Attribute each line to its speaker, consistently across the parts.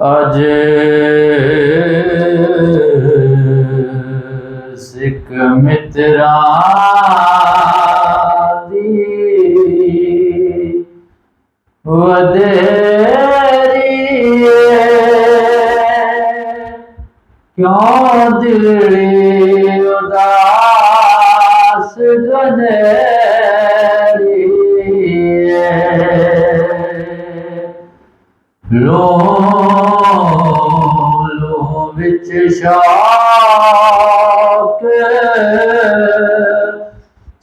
Speaker 1: اج سکھ متراں دی ودیری کیوں دلی اداس گنیری لو وچ شوق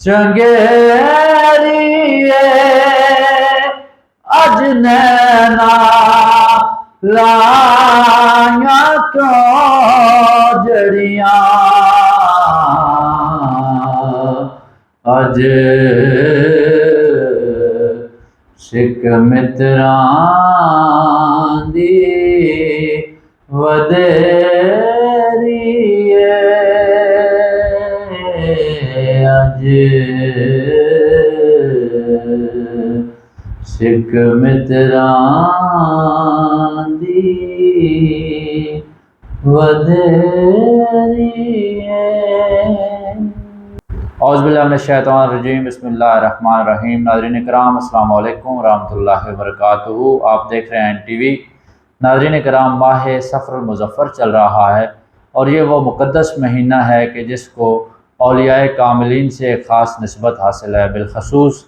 Speaker 1: چنگیری اج نینا لائیاں کیوں جڑیاں اج سکھ متراں دی ودیری اج سکھ متراں دی ودیری اعوذ باللہ من الشیطان الرجیم بسم اللہ الرحمن الرحیم۔ ناظرین کرام السلام علیکم ورحمۃ اللہ وبرکاتہ۔ آپ دیکھ رہے ہیں NTV۔ ناظرین کرام، ماہ صفر المظفر چل رہا ہے اور یہ وہ مقدس مہینہ ہے کہ جس کو اولیاء کاملین سے ایک خاص نسبت حاصل ہے، بالخصوص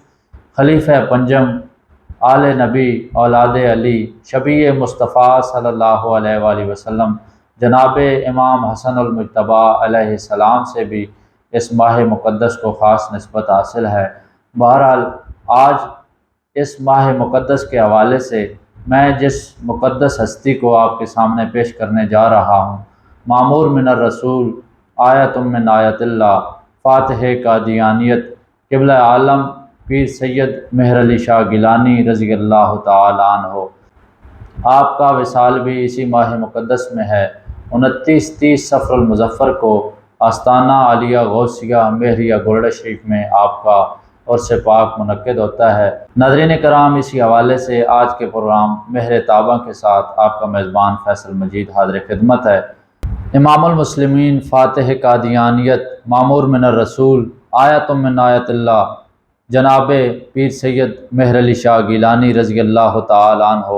Speaker 1: خلیفہ پنجم آل نبی اولاد علی شبیہ مصطفیٰ صلی اللہ علیہ وآلہ وسلم جناب امام حسن المجتبیٰ علیہ السلام سے بھی اس ماہ مقدس کو خاص نسبت حاصل ہے۔ بہرحال آج اس ماہ مقدس کے حوالے سے میں جس مقدس ہستی کو آپ کے سامنے پیش کرنے جا رہا ہوں، معمور من الرسول، آیت من آیت اللہ، فاتح قادیانیت، قبلہ عالم پیر سید مہر علی شاہ گیلانی رضی اللہ تعالیٰ عنہ، آپ کا وصال بھی اسی ماہ مقدس میں ہے۔ 29-30 صفر المظفر کو آستانہ عالیہ غوثیہ مہریہ گولڈ شریف میں آپ کا عرس پاک منعقد ہوتا ہے۔ ناظرین کرام، اسی حوالے سے آج کے پروگرام مہر تابہ کے ساتھ آپ کا میزبان فیصل مجید حاضر خدمت ہے۔ امام المسلمین، فاتح قادیانیت، معمور من الرسول، آیت من آیت اللہ، جناب پیر سید مہر علی شاہ گیلانی رضی اللہ تعالیٰ عنہ،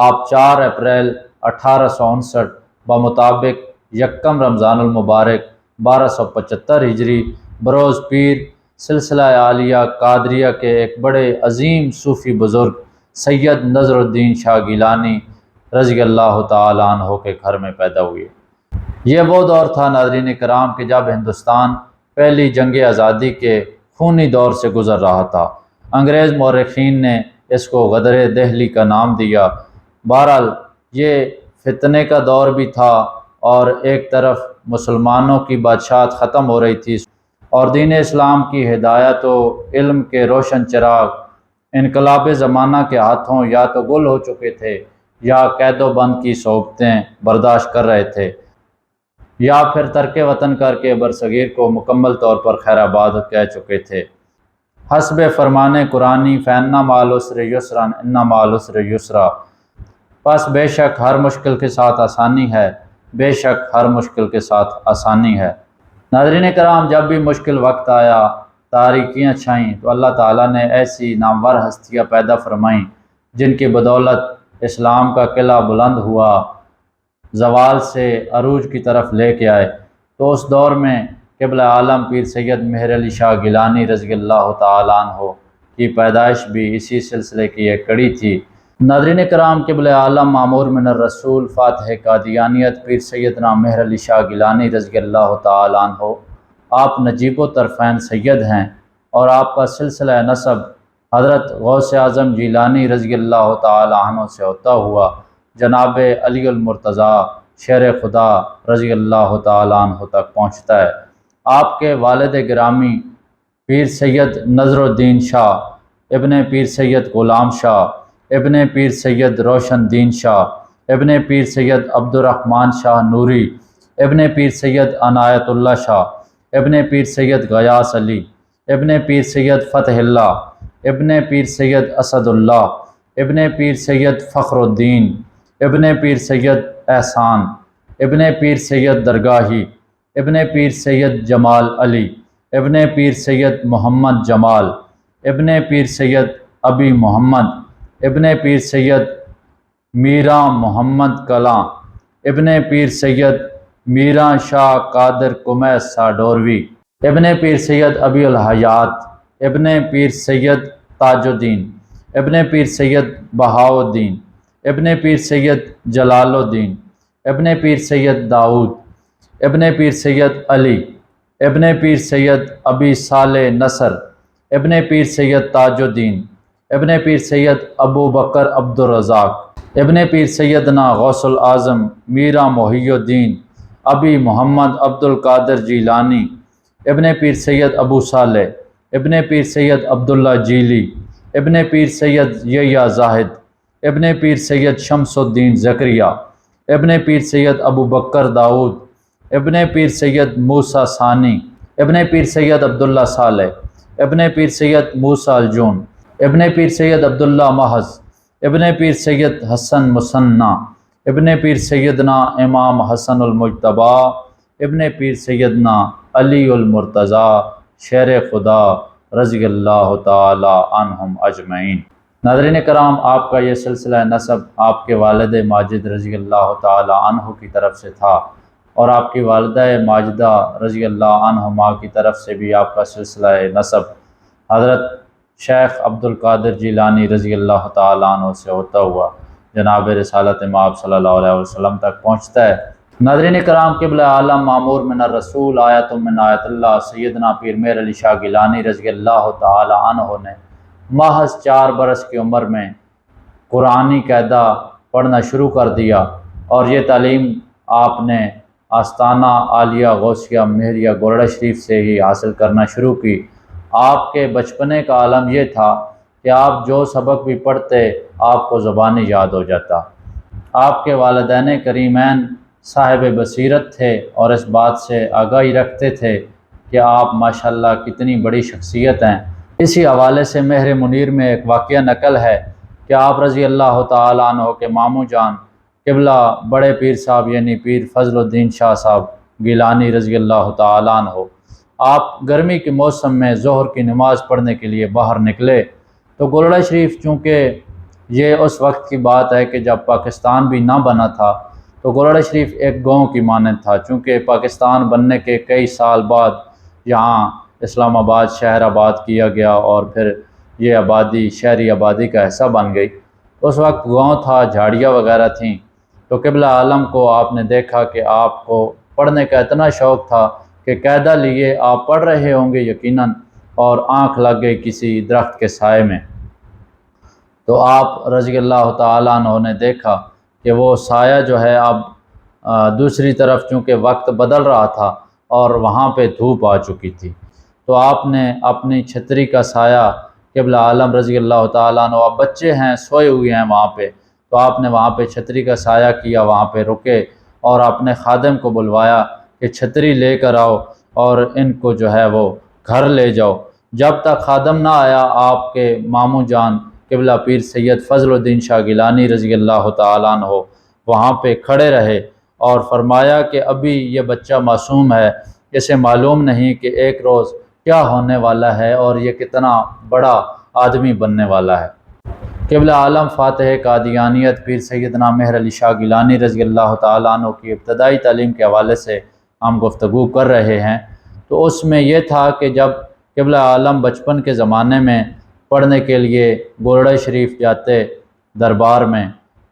Speaker 1: آپ 4 اپریل 1859 بمطابق 1 رمضان المبارک 1275 ہجری بروز پیر سلسلہ عالیہ قادریہ کے ایک بڑے عظیم صوفی بزرگ سید نظر الدین شاہ گیلانی رضی اللہ تعالیٰ عنہ کے گھر میں پیدا ہوئے۔ یہ وہ دور تھا ناظرین کرام کہ جب ہندوستان پہلی جنگ آزادی کے خونی دور سے گزر رہا تھا۔ انگریز مورخین نے اس کو غدر دہلی کا نام دیا۔ بہرحال یہ فتنے کا دور بھی تھا اور ایک طرف مسلمانوں کی بادشاہت ختم ہو رہی تھی اور دین اسلام کی ہدایت و علم کے روشن چراغ انقلاب زمانہ کے ہاتھوں یا تو گل ہو چکے تھے یا قید و بند کی صعوبتیں برداشت کر رہے تھے، یا پھر ترک وطن کر کے برصغیر کو مکمل طور پر خیر آباد کہہ چکے تھے۔ حسب فرمان قرآنی فإن مع العسر یسرا ان مع العسر یسرا، پس بے شک ہر مشکل کے ساتھ آسانی ہے، بے شک ہر مشکل کے ساتھ آسانی ہے۔ ناظرین کرام، جب بھی مشکل وقت آیا، تاریکیاں چھائیں، تو اللہ تعالیٰ نے ایسی نامور ہستیاں پیدا فرمائیں جن کی بدولت اسلام کا قلعہ بلند ہوا، زوال سے عروج کی طرف لے کے آئے۔ تو اس دور میں قبلہ عالم پیر سید مہر علی شاہ گیلانی رضی اللہ تعالیٰ عنہ کی پیدائش بھی اسی سلسلے کی ایک کڑی تھی۔ ناظرین کرام، قبلہ عالم معمور من الرسول فاتح قادیانیت پیر سیدنا مہر علی شاہ گیلانی رضی اللہ تعالیٰ عنہ، آپ نجیب و طرفین سید ہیں اور آپ کا سلسلہ نسب حضرت غوث اعظم جیلانی رضی اللہ تعالیٰ عنہ سے ہوتا ہوا جناب علی المرتضیٰ شیر خدا رضی اللہ تعالیٰ عنہ تک پہنچتا ہے۔ آپ کے والد گرامی پیر سید نظر الدین شاہ ابن پیر سید غلام شاہ ابن پیر سید روشن دین شاہ ابن پیر سید عبد الرحمن شاہ نوری ابن پیر سید عنایت اللہ شاہ ابن پیر سید غیاث علی ابن پیر سید فتح اللہ ابن پیر سید اسد اللہ ابن پیر سید فخر الدین ابن پیر سید احسان، ابن پیر سید درگاہی، ابن پیر سید جمال علی، ابن پیر سید محمد جمال، ابن پیر سید ابی محمد، ابن پیر سید میرا محمد کلاں، ابن پیر سید میرا شاہ قادر کمیس ساڈوروی، ابن پیر سید ابی الحیات، ابن پیر سید تاج الدین، ابن پیر سید بہاؤالدین، ابن پیر سید جلال الدین، ابن پیر سید داؤد، ابن پیر سید علی، ابن پیر سید ابی صالح نصر، ابن پیر سید تاج الدین، ابن پیر سید ابو بکر عبدالرزاق، ابن پیر سیدنا غوث العظم میرا محی الدین ابی محمد عبد القادر جیلانی، ابن پیر سید ابو صالح، ابن پیر سید عبداللہ جیلی، ابن پیر سید یحییٰ زاہد، ابن پیر سید شمس الدین زکریا، ابن پیر سید ابو بکر داؤد، ابن پیر سید موسیٰ ثانی، ابن پیر سید عبداللہ صالح، ابن پیر سید موسیٰ الجون، ابن پیر سید عبداللہ محض، ابن پیر سید حسن مثنیٰ، ابن پیر سیدنا امام حسن المجتبیٰ، ابن پیر سیدنا علی المرتضیٰ شیر خدا رضی اللہ تعالی عنہم اجمعین۔ ناظرین کرام، آپ کا یہ سلسلہ نسب آپ کے والد ماجد رضی اللہ تعالی عنہ کی طرف سے تھا، اور آپ کی والدہ ماجدہ رضی اللہ عنہما کی طرف سے بھی آپ کا سلسلہ نسب حضرت شیخ عبد القادر جیلانی رضی اللہ تعالیٰ عنہ سے ہوتا ہوا جناب رسالت مآب صلی اللہ علیہ وسلم تک پہنچتا ہے۔ ناظرین کرام، قبلہ عالم معمور من الرسول آیت من آیت اللہ سیدنا پیر میر علی شاہ گیلانی رضی اللہ تعالیٰ عنہ نے محض 4 برس کی عمر میں قرآنی قاعدہ پڑھنا شروع کر دیا، اور یہ تعلیم آپ نے آستانہ عالیہ غوثیہ مہریہ گولڑہ شریف سے ہی حاصل کرنا شروع کی۔ آپ کے بچپنے کا عالم یہ تھا کہ آپ جو سبق بھی پڑھتے آپ کو زبانی یاد ہو جاتا۔ آپ کے والدین کریمین صاحب بصیرت تھے اور اس بات سے آگاہی رکھتے تھے کہ آپ ماشاءاللہ کتنی بڑی شخصیت ہیں۔ اسی حوالے سے مہر منیر میں ایک واقعہ نقل ہے کہ آپ رضی اللہ تعالیٰ عنہ کے ماموں جان قبلہ بڑے پیر صاحب یعنی پیر فضل الدین شاہ صاحب گیلانی رضی اللہ تعالیٰ عنہ، آپ گرمی کے موسم میں ظہر کی نماز پڑھنے کے لیے باہر نکلے تو گولڑہ شریف، چونکہ یہ اس وقت کی بات ہے کہ جب پاکستان بھی نہ بنا تھا، تو گولڑہ شریف ایک گاؤں کی مانند تھا، چونکہ پاکستان بننے کے کئی سال بعد یہاں اسلام آباد شہر آباد کیا گیا اور پھر یہ آبادی شہری آبادی کا حصہ بن گئی۔ اس وقت گاؤں تھا، جھاڑیاں وغیرہ تھیں، تو قبلہ عالم کو آپ نے دیکھا کہ آپ کو پڑھنے کا اتنا شوق تھا کہ قاعدہ لیے آپ پڑھ رہے ہوں گے یقیناً، اور آنکھ لگ گئی کسی درخت کے سائے میں، تو آپ رضی اللہ تعالیٰ عنہ نے دیکھا کہ وہ سایہ جو ہے اب دوسری طرف، چونکہ وقت بدل رہا تھا اور وہاں پہ دھوپ آ چکی تھی، تو آپ نے اپنی چھتری کا سایہ قبلہ عالم رضی اللہ تعالیٰ عنہ، اب بچے ہیں سوئے ہوئے ہیں وہاں پہ، تو آپ نے وہاں پہ چھتری کا سایہ کیا، وہاں پہ رکے اور اپنے خادم کو بلوایا کہ چھتری لے کر آؤ اور ان کو جو ہے وہ گھر لے جاؤ۔ جب تک خادم نہ آیا، آپ کے ماموں جان قبلہ پیر سید فضل الدین شاہ گیلانی رضی اللہ تعالیٰ عنہ وہاں پہ کھڑے رہے اور فرمایا کہ ابھی یہ بچہ معصوم ہے، اسے معلوم نہیں کہ ایک روز کیا ہونے والا ہے اور یہ کتنا بڑا آدمی بننے والا ہے۔ قبلہ عالم فاتح قادیانیت پیر سیدنا مہر علی شاہ گیلانی رضی اللہ تعالیٰ عنہ کی ابتدائی تعلیم کے حوالے سے ہم گفتگو کر رہے ہیں، تو اس میں یہ تھا کہ جب قبلہ عالم بچپن کے زمانے میں پڑھنے کے لیے گولڑہ شریف جاتے دربار میں،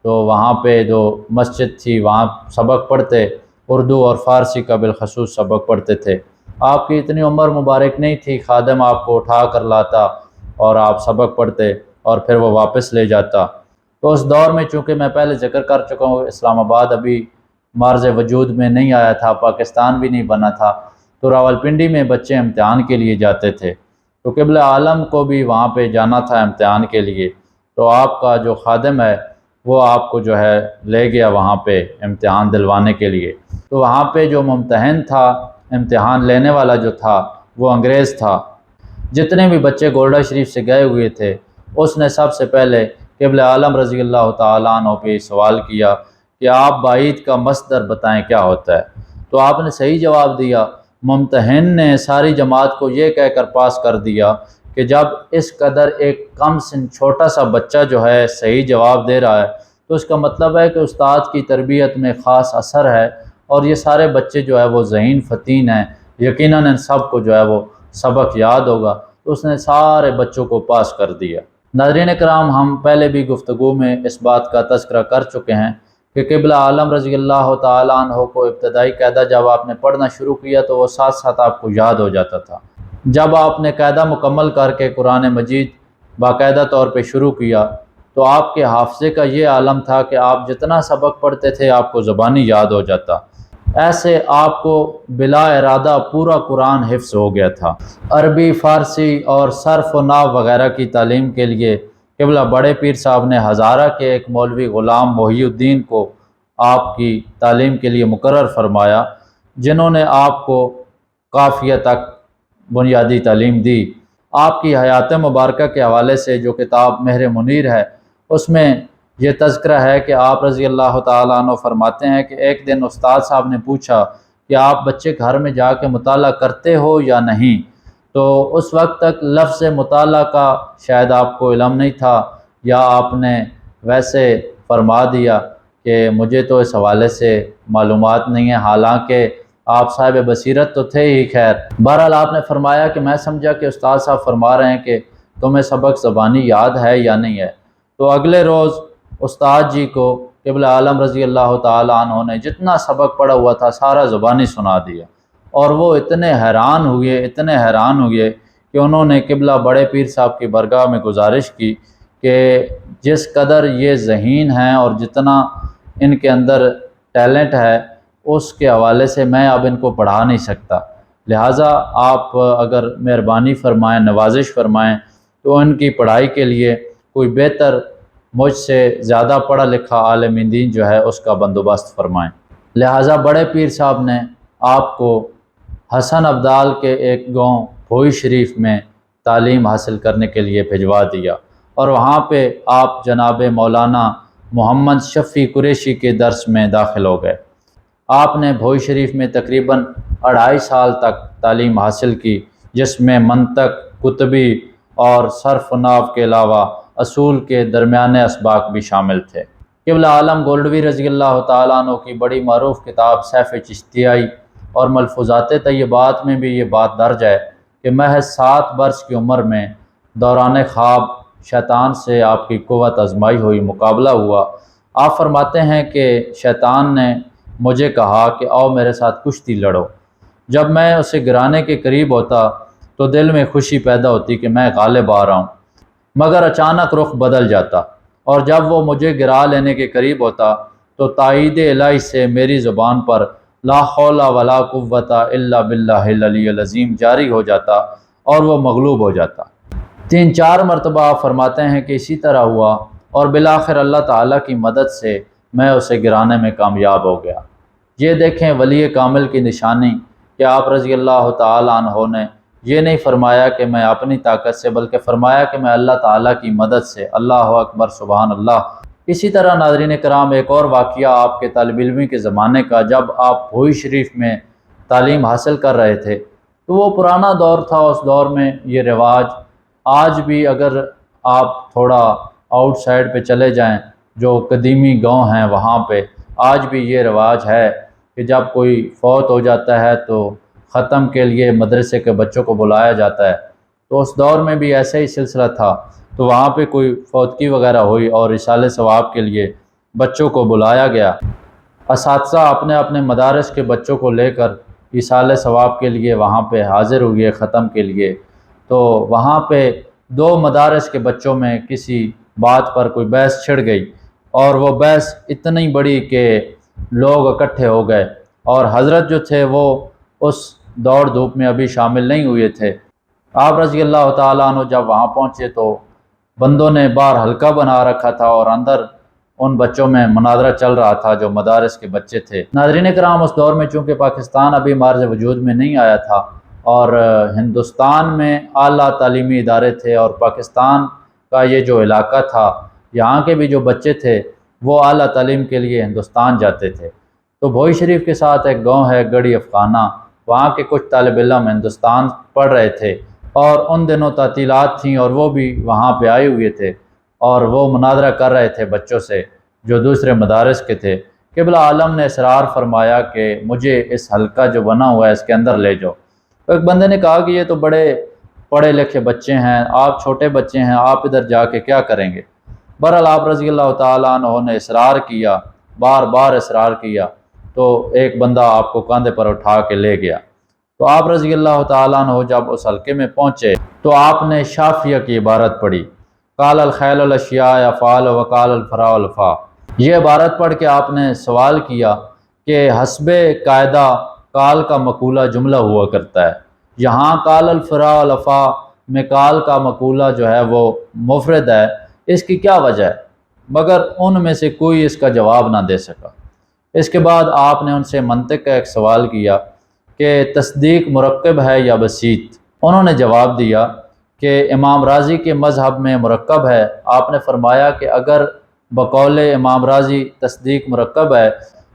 Speaker 1: تو وہاں پہ جو مسجد تھی وہاں سبق پڑھتے، اردو اور فارسی کا بالخصوص سبق پڑھتے تھے۔ آپ کی اتنی عمر مبارک نہیں تھی، خادم آپ کو اٹھا کر لاتا اور آپ سبق پڑھتے اور پھر وہ واپس لے جاتا۔ تو اس دور میں چونکہ میں پہلے ذکر کر چکا ہوں، اسلام آباد ابھی مارز وجود میں نہیں آیا تھا، پاکستان بھی نہیں بنا تھا، تو راولپنڈی میں بچے امتحان کے لیے جاتے تھے، تو قبلہ عالم کو بھی وہاں پہ جانا تھا امتحان کے لیے، تو آپ کا جو خادم ہے وہ آپ کو جو ہے لے گیا وہاں پہ امتحان دلوانے کے لیے۔ تو وہاں پہ جو ممتحن تھا، امتحان لینے والا جو تھا وہ انگریز تھا۔ جتنے بھی بچے گولڑہ شریف سے گئے ہوئے تھے، اس نے سب سے پہلے قبلہ عالم رضی اللہ تعالیٰ عنہ پہ سوال کیا کہ آپ بعید کا مصدر بتائیں کیا ہوتا ہے، تو آپ نے صحیح جواب دیا۔ ممتحن نے ساری جماعت کو یہ کہہ کر پاس کر دیا کہ جب اس قدر ایک کم سن چھوٹا سا بچہ جو ہے صحیح جواب دے رہا ہے تو اس کا مطلب ہے کہ استاد کی تربیت میں خاص اثر ہے، اور یہ سارے بچے جو ہے وہ ذہین فتین ہیں، یقیناً ان سب کو جو ہے وہ سبق یاد ہوگا، تو اس نے سارے بچوں کو پاس کر دیا۔ ناظرین کرام، ہم پہلے بھی گفتگو میں اس بات کا تذکرہ کر چکے ہیں کہ قبلہ عالم رضی اللہ تعالیٰ عنہ کو ابتدائی قاعدہ جب آپ نے پڑھنا شروع کیا تو وہ ساتھ ساتھ آپ کو یاد ہو جاتا تھا۔ جب آپ نے قاعدہ مکمل کر کے قرآن مجید باقاعدہ طور پہ شروع کیا تو آپ کے حافظے کا یہ عالم تھا کہ آپ جتنا سبق پڑھتے تھے آپ کو زبانی یاد ہو جاتا، ایسے آپ کو بلا ارادہ پورا قرآن حفظ ہو گیا تھا۔ عربی، فارسی اور صرف و نحو وغیرہ کی تعلیم کے لیے قبلہ بڑے پیر صاحب نے ہزارہ کے ایک مولوی غلام محی الدین کو آپ کی تعلیم کے لیے مقرر فرمایا، جنہوں نے آپ کو قافیہ تک بنیادی تعلیم دی۔ آپ کی حیات مبارکہ کے حوالے سے جو کتاب مہر منیر ہے اس میں یہ تذکرہ ہے کہ آپ رضی اللہ تعالیٰ عنہ فرماتے ہیں کہ ایک دن استاد صاحب نے پوچھا کہ آپ بچے گھر میں جا کے مطالعہ کرتے ہو یا نہیں، تو اس وقت تک لفظ مطالعہ کا شاید آپ کو علم نہیں تھا، یا آپ نے ویسے فرما دیا کہ مجھے تو اس حوالے سے معلومات نہیں ہے، حالانکہ آپ صاحب بصیرت تو تھے ہی۔ خیر بہرحال آپ نے فرمایا کہ میں سمجھا کہ استاد صاحب فرما رہے ہیں کہ تمہیں سبق زبانی یاد ہے یا نہیں ہے، تو اگلے روز استاد جی کو قبلہ عالم رضی اللہ تعالیٰ عنہ نے جتنا سبق پڑھا ہوا تھا سارا زبانی سنا دیا، اور وہ اتنے حیران ہوئے کہ انہوں نے قبلہ بڑے پیر صاحب کی بارگاہ میں گزارش کی کہ جس قدر یہ ذہین ہیں اور جتنا ان کے اندر ٹیلنٹ ہے اس کے حوالے سے میں اب ان کو پڑھا نہیں سکتا، لہٰذا آپ اگر مہربانی فرمائیں، نوازش فرمائیں تو ان کی پڑھائی کے لیے کوئی بہتر مجھ سے زیادہ پڑھا لکھا عالم دین جو ہے اس کا بندوبست فرمائیں۔ لہٰذا بڑے پیر صاحب نے آپ کو حسن ابدال کے ایک گاؤں بھوئی شریف میں تعلیم حاصل کرنے کے لیے بھجوا دیا، اور وہاں پہ آپ جناب مولانا محمد شفیع قریشی کے درس میں داخل ہو گئے۔ آپ نے بھوئی شریف میں تقریباً 2.5 سال تک تعلیم حاصل کی، جس میں منطق، کتبی اور صرف و نحو کے علاوہ اصول کے درمیانے اسباق بھی شامل تھے۔ قبلہ عالم گولڈوی رضی اللہ تعالیٰ عنہ کی بڑی معروف کتاب سیف چشتیائی اور ملفوظات طیبات میں بھی یہ بات درج ہے کہ محض 7 برس کی عمر میں دوران خواب شیطان سے آپ کی قوت آزمائی ہوئی، مقابلہ ہوا۔ آپ فرماتے ہیں کہ شیطان نے مجھے کہا کہ آؤ میرے ساتھ کشتی لڑو۔ جب میں اسے گرانے کے قریب ہوتا تو دل میں خوشی پیدا ہوتی کہ میں غالب آ رہا ہوں، مگر اچانک رخ بدل جاتا، اور جب وہ مجھے گرا لینے کے قریب ہوتا تو تائید الہی سے میری زبان پر لا حول ولا قوت الا باللہ العلی العظیم جاری ہو جاتا اور وہ مغلوب ہو جاتا۔ 3-4 مرتبہ آپ فرماتے ہیں کہ اسی طرح ہوا، اور بالآخر اللہ تعالیٰ کی مدد سے میں اسے گرانے میں کامیاب ہو گیا۔ یہ دیکھیں ولی کامل کی نشانی کہ آپ رضی اللہ تعالیٰ عنہ نے یہ نہیں فرمایا کہ میں اپنی طاقت سے، بلکہ فرمایا کہ میں اللہ تعالیٰ کی مدد سے۔ اللہ اکبر، سبحان اللہ۔ اسی طرح ناظرین کرام ایک اور واقعہ آپ کے طالب علمی کے زمانے کا، جب آپ بھوئی شریف میں تعلیم حاصل کر رہے تھے تو وہ پرانا دور تھا، اس دور میں یہ رواج آج بھی اگر آپ تھوڑا آؤٹ سائڈ پہ چلے جائیں جو قدیمی گاؤں ہیں وہاں پہ آج بھی یہ رواج ہے کہ جب کوئی فوت ہو جاتا ہے تو ختم کے لیے مدرسے کے بچوں کو بلایا جاتا ہے، تو اس دور میں بھی ایسا ہی سلسلہ تھا، تو وہاں پہ کوئی فوتگی وغیرہ ہوئی اور اصالہ ثواب کے لیے بچوں کو بلایا گیا۔ اساتذہ اپنے اپنے مدارس کے بچوں کو لے کر اصالہ ثواب کے لیے وہاں پہ حاضر ہوئے ختم کے لیے، تو وہاں پہ 2 مدارس کے بچوں میں کسی بات پر کوئی بحث چھڑ گئی، اور وہ بحث اتنی بڑی کہ لوگ اکٹھے ہو گئے، اور حضرت جو تھے وہ اس دوڑ دھوپ میں ابھی شامل نہیں ہوئے تھے۔ آپ رضی اللہ تعالیٰ عنہ جب وہاں پہنچے تو بندوں نے باہر حلقہ بنا رکھا تھا اور اندر ان بچوں میں مناظرہ چل رہا تھا جو مدارس کے بچے تھے۔ ناظرین کرام، اس دور میں چونکہ پاکستان ابھی مارز وجود میں نہیں آیا تھا اور ہندوستان میں اعلیٰ تعلیمی ادارے تھے، اور پاکستان کا یہ جو علاقہ تھا یہاں کے بھی جو بچے تھے وہ اعلیٰ تعلیم کے لیے ہندوستان جاتے تھے۔ تو بھوئی شریف کے ساتھ ایک گاؤں ہے گڑھی افغانہ، وہاں کے کچھ طالب علم ہندوستان پڑھ رہے تھے اور ان دنوں تعطیلات تھیں اور وہ بھی وہاں پہ آئے ہوئے تھے اور وہ مناظرہ کر رہے تھے بچوں سے جو دوسرے مدارس کے تھے۔ قبلہ عالم نے اصرار فرمایا کہ مجھے اس حلقہ جو بنا ہوا ہے اس کے اندر لے جاؤ۔ تو ایک بندے نے کہا کہ یہ تو بڑے پڑھے لکھے بچے ہیں، آپ چھوٹے بچے ہیں، آپ ادھر جا کے کیا کریں گے؟ بہرحال آپ رضی اللہ تعالیٰ عنہ نے اصرار کیا، بار بار اصرار کیا، تو ایک بندہ آپ کو کاندھے پر اٹھا کے لے گیا۔ تو آپ رضی اللہ تعالیٰ عنہ جب اس حلقے میں پہنچے تو آپ نے شافیہ کی عبارت پڑھی، قال الخیل الاشیاء افعال وقال الفراء الفا۔ یہ عبارت پڑھ کے آپ نے سوال کیا کہ حسب قاعدہ قال کا مقولہ جملہ ہوا کرتا ہے، یہاں قال الفراء الفا میں قال کا مقولہ جو ہے وہ مفرد ہے، اس کی کیا وجہ ہے؟ مگر ان میں سے کوئی اس کا جواب نہ دے سکا۔ اس کے بعد آپ نے ان سے منطق کا ایک سوال کیا کہ تصدیق مرکب ہے یا بسیط؟ انہوں نے جواب دیا کہ امام راضی کے مذہب میں مرکب ہے۔ آپ نے فرمایا کہ اگر بقول امام راضی تصدیق مرکب ہے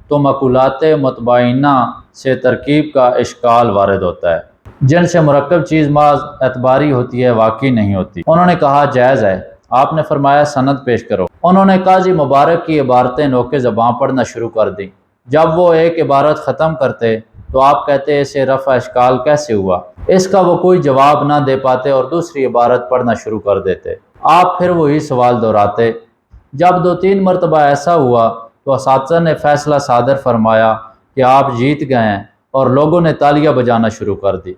Speaker 1: تو مقولات متباینہ سے ترکیب کا اشکال وارد ہوتا ہے، جن سے مرکب چیز محض اعتباری ہوتی ہے، واقعی نہیں ہوتی۔ انہوں نے کہا جائز ہے۔ آپ نے فرمایا سند پیش کرو۔ انہوں نے قاضی مبارک کی عبارتیں نوکے زباں پڑھنا شروع کر دی۔ جب وہ ایک عبارت ختم کرتے تو آپ کہتے اسے رفع اشکال کیسے ہوا؟ اس کا وہ کوئی جواب نہ دے پاتے اور دوسری عبارت پڑھنا شروع کر دیتے۔ آپ پھر وہی سوال دہراتے۔ جب 2-3 مرتبہ ایسا ہوا تو اساتذہ نے فیصلہ صادر فرمایا کہ آپ جیت گئے ہیں اور لوگوں نے تالیاں بجانا شروع کر دی۔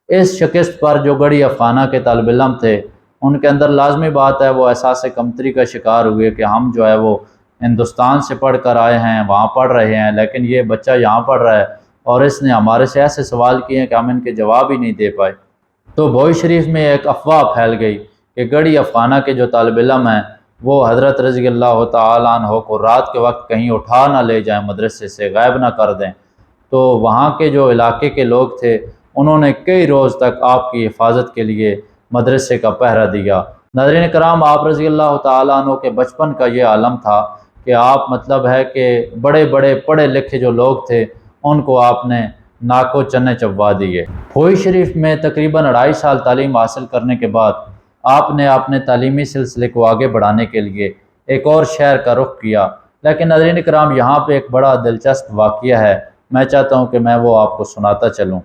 Speaker 1: اس شکست پر جو گڑھی افغانہ کے طالب علم تھے ان کے اندر لازمی بات ہے وہ احساس کمتری کا شکار ہوئے کہ ہم جو ہے وہ ہندوستان سے پڑھ کر آئے ہیں، وہاں پڑھ رہے ہیں، لیکن یہ بچہ یہاں پڑھ رہا ہے اور اس نے ہمارے سے ایسے سوال کیے ہیں کہ ہم ان کے جواب ہی نہیں دے پائے۔ تو بھوئی شریف میں ایک افواہ پھیل گئی کہ گڑھی افغانہ کے جو طالب علم ہیں وہ حضرت رضی اللہ تعالیٰ عنہ کو رات کے وقت کہیں اٹھا نہ لے جائیں، مدرسے سے غائب نہ کر دیں۔ تو وہاں کے جو علاقے کے لوگ تھے انہوں نے کئی روز تک آپ کی حفاظت کے لیے مدرسے کا پہرا دیا۔ ناظرین کرام، آپ رضی اللہ تعالیٰ عنہ کے بچپن کا یہ عالم تھا کہ آپ مطلب ہے کہ بڑے بڑے پڑھے لکھے جو لوگ تھے ان کو آپ نے ناکو چنے چبوا دیے۔ بھوئی شریف میں تقریباً 2.5 سال تعلیم حاصل کرنے کے بعد آپ نے اپنے تعلیمی سلسلے کو آگے بڑھانے کے لیے ایک اور شہر کا رخ کیا۔ لیکن ناظرین کرام، یہاں پہ ایک بڑا دلچسپ واقعہ ہے، میں چاہتا ہوں کہ میں وہ آپ کو سناتا چلوں۔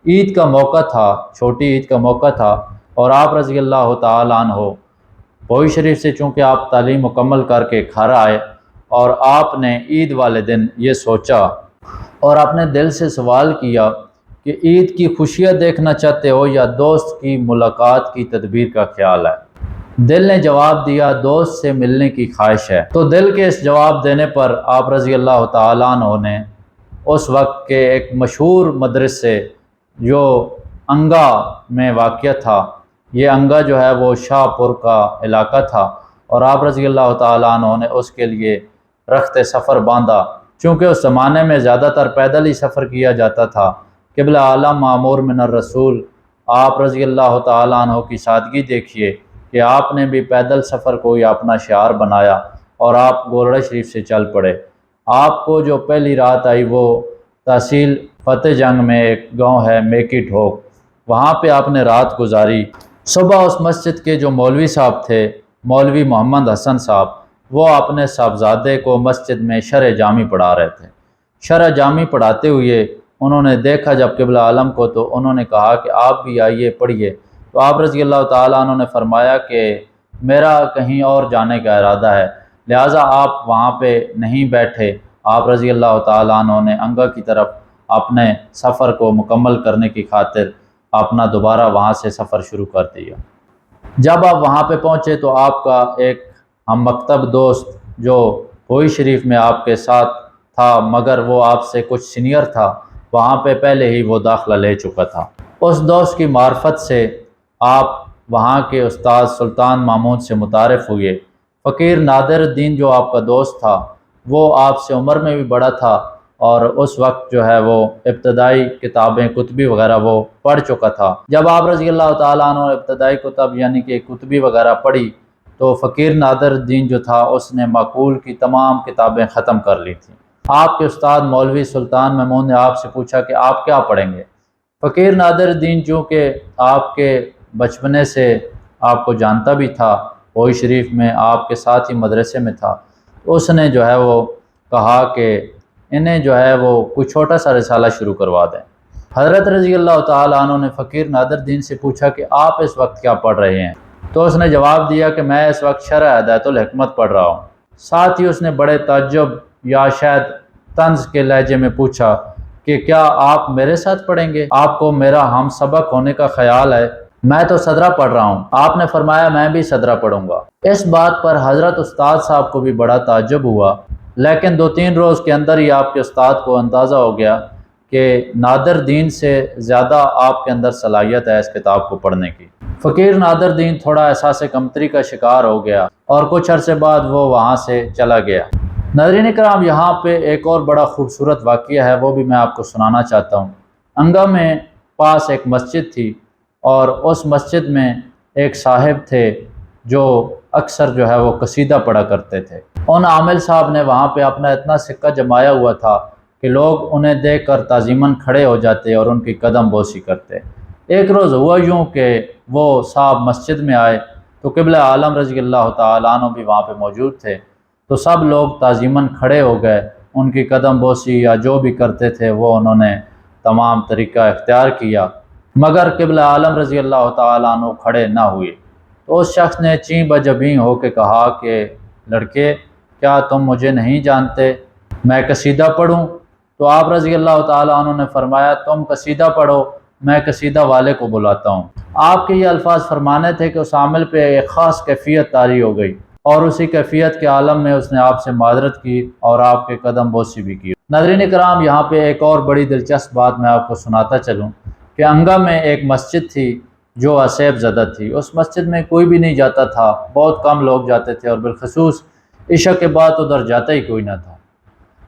Speaker 1: عید کا موقع تھا، چھوٹی عید کا موقع تھا اور آپ رضی اللہ تعالیٰ عنہ بھوئی شریف سے چونکہ آپ تعلیم مکمل کر کے گھر آئے اور آپ نے عید والے دن یہ سوچا اور اپنے دل سے سوال کیا کہ عید کی خوشیاں دیکھنا چاہتے ہو یا دوست کی ملاقات کی تدبیر کا خیال ہے؟ دل نے جواب دیا دوست سے ملنے کی خواہش ہے۔ تو دل کے اس جواب دینے پر آپ رضی اللہ تعالیٰ عنہ نے اس وقت کے ایک مشہور مدرسے جو انگا میں واقع تھا، یہ انگا جو ہے وہ شاہ پور کا علاقہ تھا، اور آپ رضی اللہ تعالیٰ عنہ نے اس کے لیے رخت سفر باندھا۔ چونکہ اس زمانے میں زیادہ تر پیدل ہی سفر کیا جاتا تھا، قبلہ عالم معمور من الرسول آپ رضی اللہ تعالیٰ عنہ کی سادگی دیکھیے کہ آپ نے بھی پیدل سفر کو ہی اپنا شعار بنایا اور آپ گولڑہ شریف سے چل پڑے۔ آپ کو جو پہلی رات آئی وہ تحصیل فتح جنگ میں ایک گاؤں ہے میکی ٹھوک، وہاں پہ آپ نے رات گزاری۔ صبح اس مسجد کے جو مولوی صاحب تھے، مولوی محمد حسن صاحب، وہ اپنے صاحبزادے کو مسجد میں شرح جامی پڑھا رہے تھے۔ شرح جامی پڑھاتے ہوئے انہوں نے دیکھا جب قبلہ عالم کو تو انہوں نے کہا کہ آپ بھی آئیے پڑھیے۔ تو آپ رضی اللہ تعالیٰ عنہ نے فرمایا کہ میرا کہیں اور جانے کا ارادہ ہے، لہٰذا آپ وہاں پہ نہیں بیٹھے۔ آپ رضی اللہ تعالیٰ عنہ نے انگا کی طرف اپنے سفر کو مکمل کرنے کی خاطر اپنا دوبارہ وہاں سے سفر شروع کر دیا۔ جب آپ وہاں پہ پہنچے تو آپ کا ایک ہم مکتب دوست جو بھوئی شریف میں آپ کے ساتھ تھا مگر وہ آپ سے کچھ سینئر تھا، وہاں پہ پہلے ہی وہ داخلہ لے چکا تھا۔ اس دوست کی معرفت سے آپ وہاں کے استاد سلطان محمود سے متعارف ہوئے۔ فقیر نادر الدین جو آپ کا دوست تھا وہ آپ سے عمر میں بھی بڑا تھا اور اس وقت جو ہے وہ ابتدائی کتابیں کتبی وغیرہ وہ پڑھ چکا تھا۔ جب آپ رضی اللہ تعالیٰ عنہ ابتدائی کتب یعنی کہ کتبی وغیرہ پڑھی تو فقیر نادر الدین جو تھا اس نے معقول کی تمام کتابیں ختم کر لی تھیں۔ آپ کے استاد مولوی سلطان محمود نے آپ سے پوچھا کہ آپ کیا پڑھیں گے؟ فقیر نادر الدین چونکہ آپ کے بچپنے سے آپ کو جانتا بھی تھا، پوئی شریف میں آپ کے ساتھ ہی مدرسے میں تھا، تو اس نے جو ہے وہ کہا کہ انہیں جو ہے وہ کوئی چھوٹا سا رسالہ شروع کروا دیں۔ حضرت رضی اللہ تعالیٰ عنہ نے فقیر نادر الدین سے پوچھا کہ آپ اس وقت کیا پڑھ رہے ہیں؟ تو اس نے جواب دیا کہ میں اس وقت شرح ہدایت الحکمت پڑھ رہا ہوں۔ ساتھ ہی اس نے بڑے تعجب یا شاید طنز کے لہجے میں پوچھا کہ کیا آپ میرے ساتھ پڑھیں گے؟ آپ کو میرا ہم سبق ہونے کا خیال ہے؟ میں تو صدرہ پڑھ رہا ہوں۔ آپ نے فرمایا میں بھی صدرہ پڑھوں گا۔ اس بات پر حضرت استاد صاحب کو بھی بڑا تعجب ہوا، لیکن 2-3 روز کے اندر ہی آپ کے استاد کو اندازہ ہو گیا کہ نادر دین سے زیادہ آپ کے اندر صلاحیت ہے اس کتاب کو پڑھنے کی۔ فقیر نادر دین تھوڑا احساس کمتری کا شکار ہو گیا اور کچھ عرصے بعد وہ وہاں سے چلا گیا۔ ناظرین کرام، یہاں پہ ایک اور بڑا خوبصورت واقعہ ہے، وہ بھی میں آپ کو سنانا چاہتا ہوں۔ انگا میں پاس ایک مسجد تھی اور اس مسجد میں ایک صاحب تھے جو اکثر جو ہے وہ قصیدہ پڑھا کرتے تھے۔ ان عامل صاحب نے وہاں پہ اپنا اتنا سکہ جمایا ہوا تھا کہ لوگ انہیں دیکھ کر تعظیماً کھڑے ہو جاتے اور ان کی قدم بوسی کرتے۔ ایک روز ہوا یوں کہ وہ صاحب مسجد میں آئے تو قبلہ عالم رضی اللہ تعالیٰ عنہ بھی وہاں پہ موجود تھے، تو سب لوگ تعظیماً کھڑے ہو گئے، ان کی قدم بوسی یا جو بھی کرتے تھے وہ انہوں نے تمام طریقہ اختیار کیا، مگر قبلہ عالم رضی اللہ تعالیٰ عنہ کھڑے نہ ہوئے۔ تو اس شخص نے چیں بجبیں ہو کے کہا کہ لڑکے، کیا تم مجھے نہیں جانتے؟ میں قصیدہ پڑھوں؟ تو آپ رضی اللہ تعالیٰ عنہ نے فرمایا تم قصیدہ پڑھو، میں قصیدہ والے کو بلاتا ہوں۔ آپ کے یہ الفاظ فرمانے تھے کہ اس عامل پہ ایک خاص کیفیت طاری ہو گئی اور اسی کیفیت کے عالم میں اس نے آپ سے معذرت کی اور آپ کے قدم بوسی بھی کی۔ ناظرین کرام، یہاں پہ ایک اور بڑی دلچسپ بات میں آپ کو سناتا چلوں کہ انگا میں ایک مسجد تھی جو اسیب زدہ تھی۔ اس مسجد میں کوئی بھی نہیں جاتا تھا، بہت کم لوگ جاتے تھے اور بالخصوص عشاء کے بعد ادھر جاتا ہی کوئی نہ تھا۔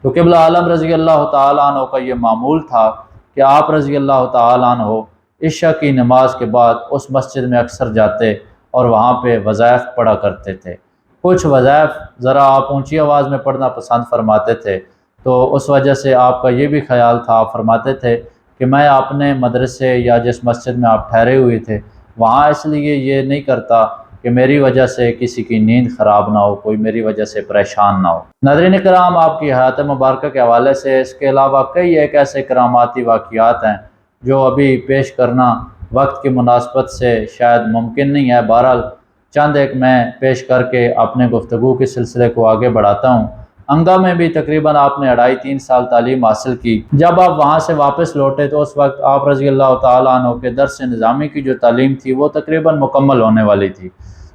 Speaker 1: تو قبلہ عالم رضی اللہ تعالیٰ عنہ کا یہ معمول تھا کہ آپ رضی اللہ تعالیٰ عنہ عشاء کی نماز کے بعد اس مسجد میں اکثر جاتے اور وہاں پہ وظائف پڑھا کرتے تھے۔ کچھ وظائف ذرا آپ اونچی آواز میں پڑھنا پسند فرماتے تھے، تو اس وجہ سے آپ کا یہ بھی خیال تھا، آپ فرماتے تھے کہ میں اپنے مدرسے یا جس مسجد میں آپ ٹھہرے ہوئے تھے وہاں اس لیے یہ نہیں کرتا کہ میری وجہ سے کسی کی نیند خراب نہ ہو، کوئی میری وجہ سے پریشان نہ ہو۔ ناظرین کرام، آپ کی حیات مبارکہ کے حوالے سے اس کے علاوہ کئی ایک ایسے کراماتی واقعات ہیں جو ابھی پیش کرنا وقت کی مناسبت سے شاید ممکن نہیں ہے، بہرحال چند ایک میں پیش کر کے اپنے گفتگو کے سلسلے کو آگے بڑھاتا ہوں۔ انگا میں بھی تقریباً آپ نے 2.5-3 سال تعلیم حاصل کی۔ جب آپ وہاں سے واپس لوٹے تو اس وقت آپ رضی اللہ تعالیٰ عنہ کے درس نظامی کی جو تعلیم تھی وہ تقریباً مکمل ہونے والی تھی۔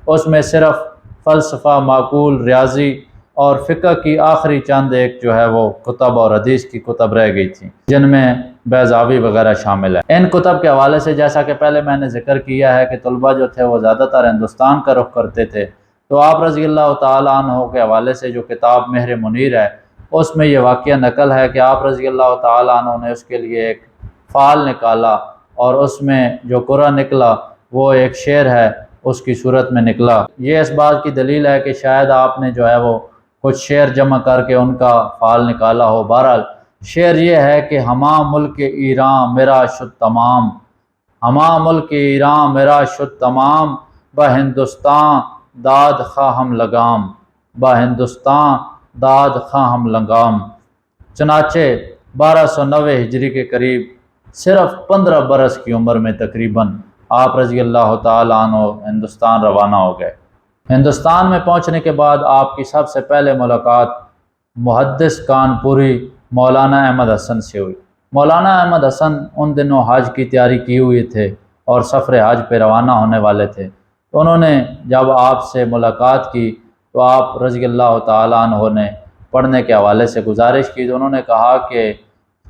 Speaker 1: اس میں صرف فلسفہ، معقول، ریاضی اور فقہ کی آخری چند ایک جو ہے وہ کتب اور حدیث کی کتب رہ گئی تھیں، جن میں بیضاوی وغیرہ شامل ہے۔ ان کتب کے حوالے سے جیسا کہ پہلے میں نے ذکر کیا ہے کہ طلباء جو تھے وہ زیادہ تر ہندوستان کا رخ کرتے تھے، تو آپ رضی اللہ تعالیٰ عنہ کے حوالے سے جو کتاب مہر منیر ہے اس میں یہ واقعہ نقل ہے کہ آپ رضی اللہ تعالیٰ عنہ نے اس کے لیے ایک فعال نکالا اور اس میں جو قرآن نکلا وہ ایک شعر ہے، اس کی صورت میں نکلا۔ یہ اس بات کی دلیل ہے کہ شاید آپ نے جو ہے وہ کچھ شعر جمع کر کے ان کا فعال نکالا ہو۔ بہرحال شعر یہ ہے کہ ہما ملک ایران میرا شد تمام، ہما ملک ایران میرا شد تمام، با ہندوستان داد خواہم لگام، با ہندوستان داد خواہم لگام۔ چنانچہ 1290 ہجری کے قریب صرف 15 برس کی عمر میں تقریباً آپ رضی اللہ تعالیٰ عنہ ہندوستان روانہ ہو گئے۔ ہندوستان میں پہنچنے کے بعد آپ کی سب سے پہلے ملاقات محدث کانپوری مولانا احمد حسن سے ہوئی۔ مولانا احمد حسن ان دنوں حج کی تیاری کی ہوئی تھے اور سفر حج پہ روانہ ہونے والے تھے، تو انہوں نے جب آپ سے ملاقات کی تو آپ رضی اللہ تعالیٰ عنہ نے پڑھنے کے حوالے سے گزارش کی، تو انہوں نے کہا کہ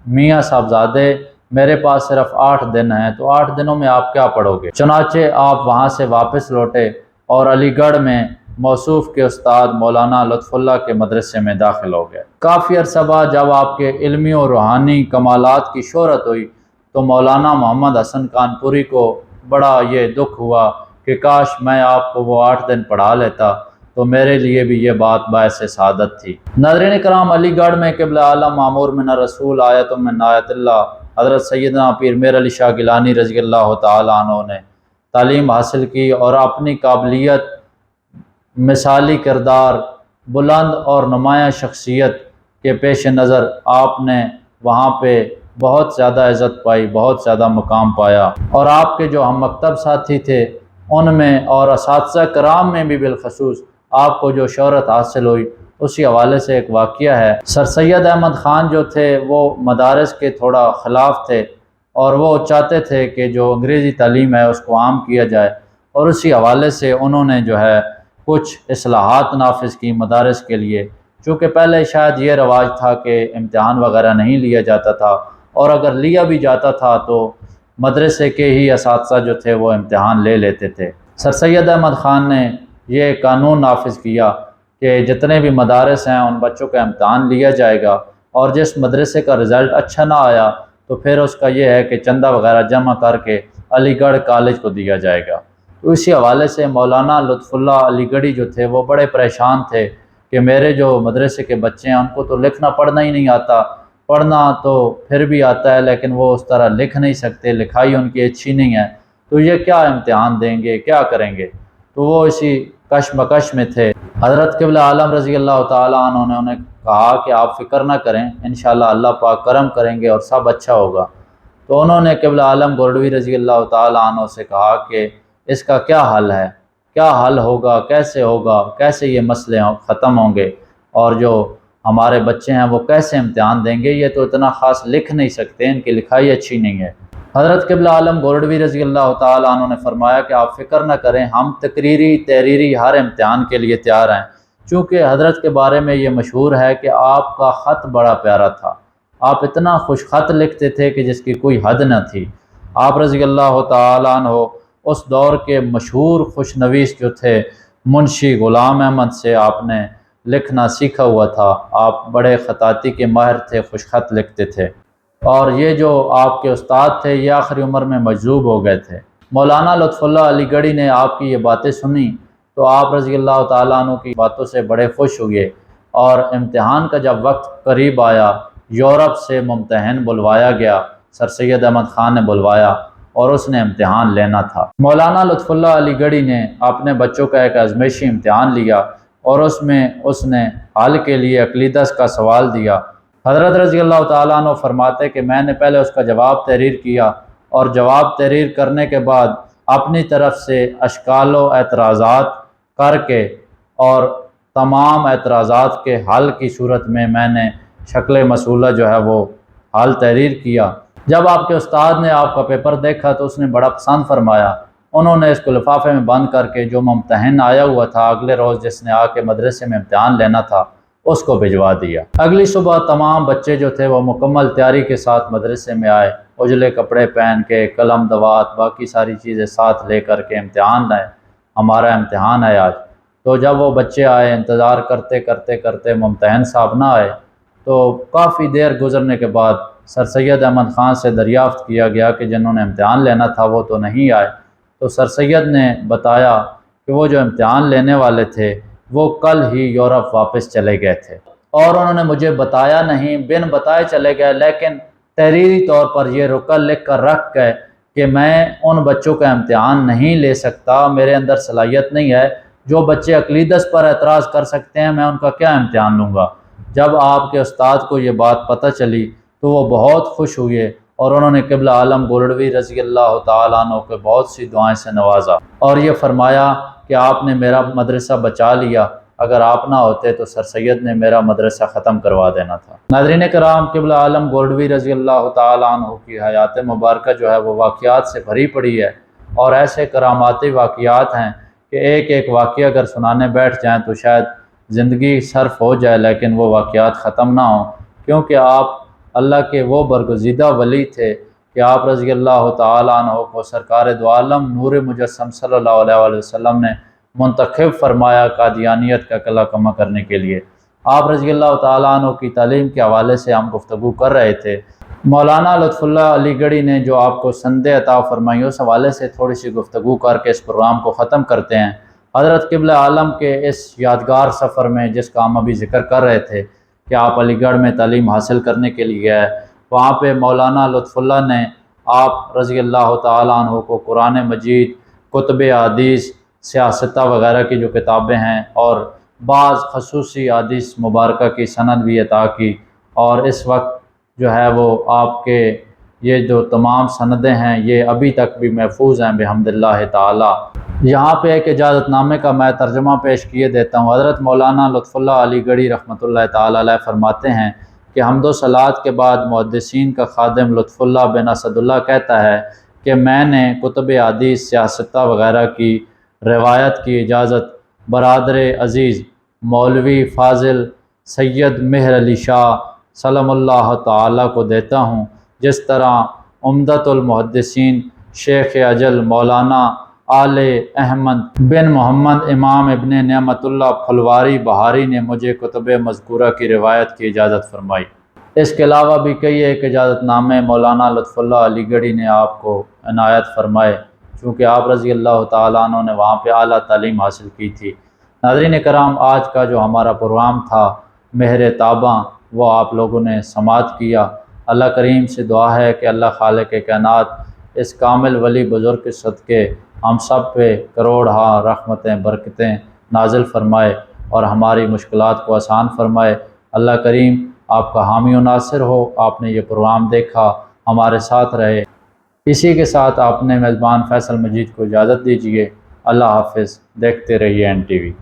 Speaker 1: میاں صاحبزادے میرے پاس صرف 8 دن ہیں، تو 8 دنوں میں آپ کیا پڑھو گے؟ چنانچہ آپ وہاں سے واپس لوٹے اور علی گڑھ میں موصوف کے استاد مولانا لطف اللہ کے مدرسے میں داخل ہو گئے۔ کافی عرصہ بعد جب آپ کے علمی اور روحانی کمالات کی شہرت ہوئی تو مولانا محمد حسن کانپوری کو بڑا یہ دکھ ہوا کہ کاش میں آپ کو وہ 8 دن پڑھا لیتا تو میرے لیے بھی یہ بات باعث سعادت تھی۔ ناظرین کرام، علی گڑھ میں قبلہ عالم معمور من رسول آیت من آیت اللہ حضرت سیدنا پیر میر علی شاہ گیلانی رضی اللہ تعالیٰ عنہ نے تعلیم حاصل کی، اور اپنی قابلیت، مثالی کردار، بلند اور نمایاں شخصیت کے پیش نظر آپ نے وہاں پہ بہت زیادہ عزت پائی، بہت زیادہ مقام پایا، اور آپ کے جو ہم مکتب ساتھی تھے ان میں اور اساتذہ کرام میں بھی بالخصوص آپ کو جو شہرت حاصل ہوئی، اسی حوالے سے ایک واقعہ ہے۔ سر سید احمد خان جو تھے وہ مدارس کے تھوڑا خلاف تھے، اور وہ چاہتے تھے کہ جو انگریزی تعلیم ہے اس کو عام کیا جائے، اور اسی حوالے سے انہوں نے جو ہے کچھ اصلاحات نافذ کی مدارس کے لیے، چونکہ پہلے شاید یہ رواج تھا کہ امتحان وغیرہ نہیں لیا جاتا تھا، اور اگر لیا بھی جاتا تھا تو مدرسے کے ہی اساتذہ جو تھے وہ امتحان لے لیتے تھے۔ سر سید احمد خان نے یہ قانون نافذ کیا کہ جتنے بھی مدارس ہیں ان بچوں کا امتحان لیا جائے گا، اور جس مدرسے کا رزلٹ اچھا نہ آیا تو پھر اس کا یہ ہے کہ چندہ وغیرہ جمع کر کے علی گڑھ کالج کو دیا جائے گا۔ تو اسی حوالے سے مولانا لطف اللہ علی گڑھی جو تھے وہ بڑے پریشان تھے کہ میرے جو مدرسے کے بچے ہیں ان کو تو لکھنا پڑھنا ہی نہیں آتا، پڑھنا تو پھر بھی آتا ہے لیکن وہ اس طرح لکھ نہیں سکتے، لکھائی ان کی اچھی نہیں ہے، تو یہ کیا امتحان دیں گے، کیا کریں گے؟ تو وہ اسی کشمکش میں تھے۔ حضرت قبلہ عالم رضی اللہ تعالیٰ عنہ نے انہیں کہا کہ آپ فکر نہ کریں، انشاءاللہ اللہ پاک کرم کریں گے اور سب اچھا ہوگا۔ تو انہوں نے قبلہ عالم گولڈوی رضی اللہ تعالیٰ عنہ سے کہا کہ اس کا کیا حل ہے، کیا حل ہوگا، کیسے یہ مسئلے ختم ہوں گے، اور جو ہمارے بچے ہیں وہ کیسے امتحان دیں گے، یہ تو اتنا خاص لکھ نہیں سکتے، ان کی لکھائی اچھی نہیں ہے۔ حضرت قبلہ عالم گولڈوی رضی اللہ تعالیٰ عنہ نے فرمایا کہ آپ فکر نہ کریں، ہم تحریری ہر امتحان کے لیے تیار ہیں، چونکہ حضرت کے بارے میں یہ مشہور ہے کہ آپ کا خط بڑا پیارا تھا، آپ اتنا خوش خط لکھتے تھے کہ جس کی کوئی حد نہ تھی۔ آپ رضی اللہ تعالیٰ عنہ اس دور کے مشہور خوش نویس جو تھے منشی غلام احمد سے آپ نے لکھنا سیکھا ہوا تھا، آپ بڑے خطاطی کے ماہر تھے، خوش خط لکھتے تھے، اور یہ جو آپ کے استاد تھے یہ آخری عمر میں مجذوب ہو گئے تھے۔ مولانا لطف اللہ علی گڑھی نے آپ کی یہ باتیں سنی تو آپ رضی اللہ تعالیٰ عنہ کی باتوں سے بڑے خوش ہوئے، اور امتحان کا جب وقت قریب آیا، یورپ سے ممتحن بلوایا گیا، سر سید احمد خان نے بلوایا اور اس نے امتحان لینا تھا۔ مولانا لطف اللہ علی گڑھی نے اپنے بچوں کا ایک آزمائشی امتحان لیا، اور اس میں اس نے حل کے لیے عقیدت کا سوال دیا۔ حضرت رضی اللہ تعالیٰ عنہ فرماتے کہ میں نے پہلے اس کا جواب تحریر کیا، اور جواب تحریر کرنے کے بعد اپنی طرف سے اشکال و اعتراضات کر کے اور تمام اعتراضات کے حل کی صورت میں نے شکل مسئولہ جو ہے وہ حل تحریر کیا۔ جب آپ کے استاد نے آپ کا پیپر دیکھا تو اس نے بڑا پسند فرمایا، انہوں نے اس کو لفافے میں بند کر کے جو ممتحن آیا ہوا تھا اگلے روز جس نے آ کے مدرسے میں امتحان لینا تھا اس کو بھجوا دیا۔ اگلی صبح تمام بچے جو تھے وہ مکمل تیاری کے ساتھ مدرسے میں آئے، اجلے کپڑے پہن کے، قلم دوات باقی ساری چیزیں ساتھ لے کر کے امتحان لائے، ہمارا امتحان ہے آج۔ تو جب وہ بچے آئے، انتظار کرتے کرتے کرتے ممتحن صاحب نہ آئے، تو کافی دیر گزرنے کے بعد سر سید احمد خان سے دریافت کیا گیا کہ جنہوں نے امتحان لینا تھا وہ تو نہیں آئے۔ تو سر سید نے بتایا کہ وہ جو امتحان لینے والے تھے وہ کل ہی یورپ واپس چلے گئے تھے، اور انہوں نے مجھے بتایا نہیں، بن بتائے چلے گئے، لیکن تحریری طور پر یہ رکن لکھ کر رکھ گئے کہ میں ان بچوں کا امتحان نہیں لے سکتا، میرے اندر صلاحیت نہیں ہے، جو بچے عقیدت پر اعتراض کر سکتے ہیں میں ان کا کیا امتحان لوں گا۔ جب آپ کے استاد کو یہ بات پتہ چلی تو وہ بہت خوش ہوئے، اور انہوں نے قبلہ عالم گولڈوی رضی اللہ تعالیٰ عنہ کو بہت سی دعائیں سے نوازا، اور یہ فرمایا کہ آپ نے میرا مدرسہ بچا لیا، اگر آپ نہ ہوتے تو سر سید نے میرا مدرسہ ختم کروا دینا تھا۔ ناظرین کرام، قبلہ عالم گولڈوی رضی اللہ تعالیٰ عنہ کی حیات مبارکہ جو ہے وہ واقعات سے بھری پڑی ہے، اور ایسے کراماتی واقعات ہیں کہ ایک ایک واقعہ اگر سنانے بیٹھ جائیں تو شاید زندگی صرف ہو جائے لیکن وہ واقعات ختم نہ ہوں، کیونکہ آپ اللہ کے وہ برگزیدہ ولی تھے کہ آپ رضی اللہ تعالیٰ عنہ کو سرکار دو عالم نور مجسم صلی اللہ علیہ وسلم نے منتخب فرمایا قادیانیت کا قلعہ کما کرنے کے لیے۔ آپ رضی اللہ تعالیٰ عنہ کی تعلیم کے حوالے سے ہم گفتگو کر رہے تھے۔ مولانا لطف اللہ علی گڑھی نے جو آپ کو سندیں عطا فرمائی، اس حوالے سے تھوڑی سی گفتگو کر کے اس پروگرام کو ختم کرتے ہیں۔ حضرت قبلہ عالم کے اس یادگار سفر میں، جس کا ہم ابھی ذکر کر رہے تھے کہ آپ علی گڑھ میں تعلیم حاصل کرنے کے لیے گئے، وہاں پہ مولانا لطف اللہ نے آپ رضی اللہ تعالیٰ عنہ کو قرآن مجید، کتب حدیث، سیاستہ وغیرہ کی جو کتابیں ہیں اور بعض خصوصی حدیث مبارکہ کی سند بھی عطا کی، اور اس وقت جو ہے وہ آپ کے یہ جو تمام سندیں ہیں یہ ابھی تک بھی محفوظ ہیں بحمد اللہ تعالی۔ یہاں پہ ایک اجازت نامے کا میں ترجمہ پیش کیے دیتا ہوں۔ حضرت مولانا لطف اللہ علی گڑھی رحمۃ اللہ تعالی علیہ فرماتے ہیں کہ حمد و صلوات کے بعد محدثین کا خادم لطف اللہ بن اسد اللہ کہتا ہے کہ میں نے کتب حدیث، سیاستہ وغیرہ کی روایت کی اجازت برادر عزیز مولوی فاضل سید مہر علی شاہ سلام اللہ تعالی کو دیتا ہوں، جس طرح عمدۃ المحدثین شیخ اجل مولانا آل احمد بن محمد امام ابن نعمت اللہ پھلواری بہاری نے مجھے کتب مذکورہ کی روایت کی اجازت فرمائی۔ اس کے علاوہ بھی کئی ایک اجازت نامے مولانا لطف اللہ علی گڑھی نے آپ کو عنایت فرمائے، چونکہ آپ رضی اللہ تعالیٰ عنہ نے وہاں پہ اعلیٰ تعلیم حاصل کی تھی۔ ناظرین کرام، آج کا جو ہمارا پروگرام تھا مہر تاباں، وہ آپ لوگوں نے سماعت کیا۔ اللہ کریم سے دعا ہے کہ اللہ خالق کائنات اس کامل ولی بزرگ کے صدقے ہم سب پہ کروڑہا رحمتیں برکتیں نازل فرمائے اور ہماری مشکلات کو آسان فرمائے۔ اللہ کریم آپ کا حامی و ناصر ہو۔ آپ نے یہ پروگرام دیکھا، ہمارے ساتھ رہے۔ اسی کے ساتھ آپ نے میزبان فیصل مجید کو اجازت دیجیے۔ اللہ حافظ۔ دیکھتے رہیے NTV۔